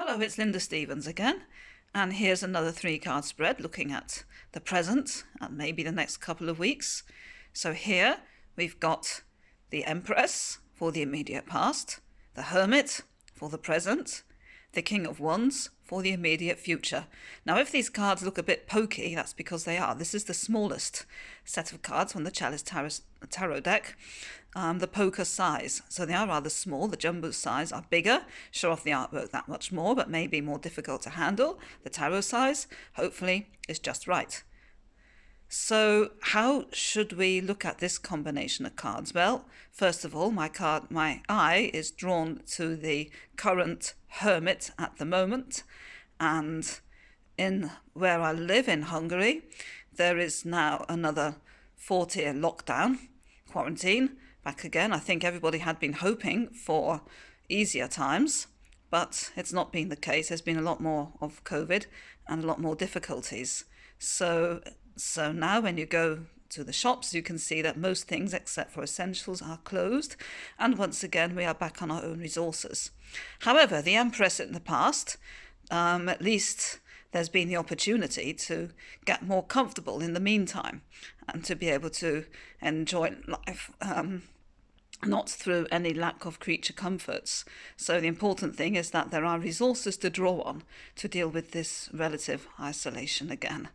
Hello, it's Linda Stevens again, and here's another three-card spread looking at the present and maybe the next couple of weeks. So here we've got the Empress for the immediate past, the Hermit for the present, the King of Wands for the immediate future. Now, if these cards look a bit pokey, that's because they are. This is the smallest set of cards from the Chalice Tarot deck, the poker size. So they are rather small. The jumbo size are bigger, show off the artwork that much more, but maybe more difficult to handle. The tarot size, hopefully, is just right. So how should we look at this combination of cards? Well, first of all, my eye is drawn to the current Hermit at the moment, and in where I live in Hungary, there is now another 4-tier lockdown, quarantine, back again. I think everybody had been hoping for easier times, but it's not been the case. There's been a lot more of COVID and a lot more difficulties. So now when you go to the shops, you can see that most things except for essentials are closed. And once again, we are back on our own resources. However, the Empress in the past, at least there's been the opportunity to get more comfortable in the meantime and to be able to enjoy life, not through any lack of creature comforts. So the important thing is that there are resources to draw on to deal with this relative isolation again.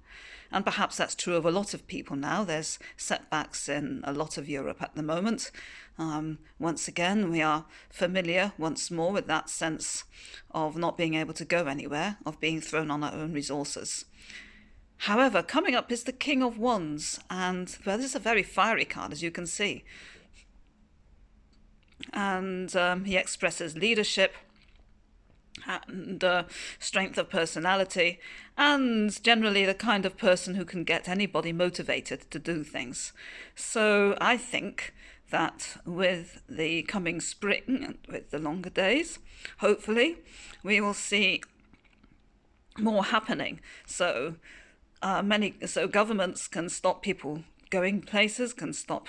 And perhaps that's true of a lot of people now. There's setbacks in a lot of Europe at the moment. Once again, we are familiar once more with that sense of not being able to go anywhere, of being thrown on our own resources. However, coming up is the King of Wands, and well, this is a very fiery card, as you can see. And he expresses leadership and strength of personality, and generally the kind of person who can get anybody motivated to do things. So I think that with the coming spring and with the longer days, hopefully we will see more happening. So governments can stop people going places, can stop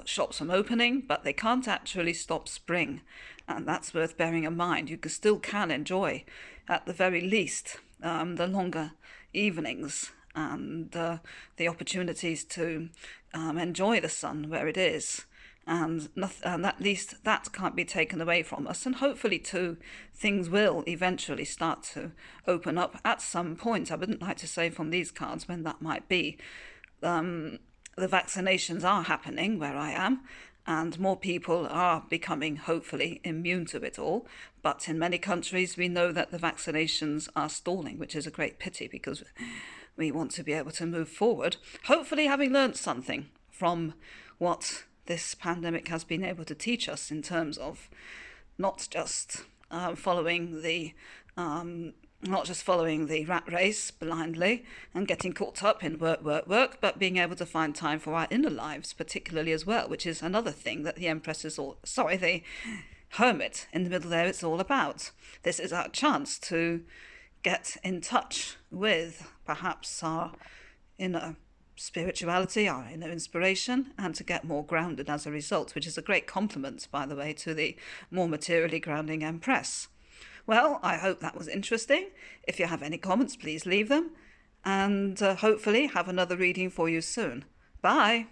shops from opening, but they can't actually stop spring, and that's worth bearing in mind. You still can enjoy, at the very least, the longer evenings and the opportunities to enjoy the sun where it is, and at least that can't be taken away from us. And hopefully too, things will eventually start to open up at some point. I wouldn't like to say from these cards when that might be. The vaccinations are happening where I am, and more people are becoming, hopefully, immune to it all. But in many countries, we know that the vaccinations are stalling, which is a great pity because we want to be able to move forward, hopefully having learnt something from what this pandemic has been able to teach us in terms of not just following the rat race blindly and getting caught up in work, but being able to find time for our inner lives, particularly as well, which is another thing that the the Hermit in the middle there, it's all about. This is our chance to get in touch with perhaps our inner spirituality, our inner inspiration, and to get more grounded as a result, which is a great compliment, by the way, to the more materially grounding Empress. Well, I hope that was interesting. If you have any comments, please leave them, and hopefully have another reading for you soon. Bye.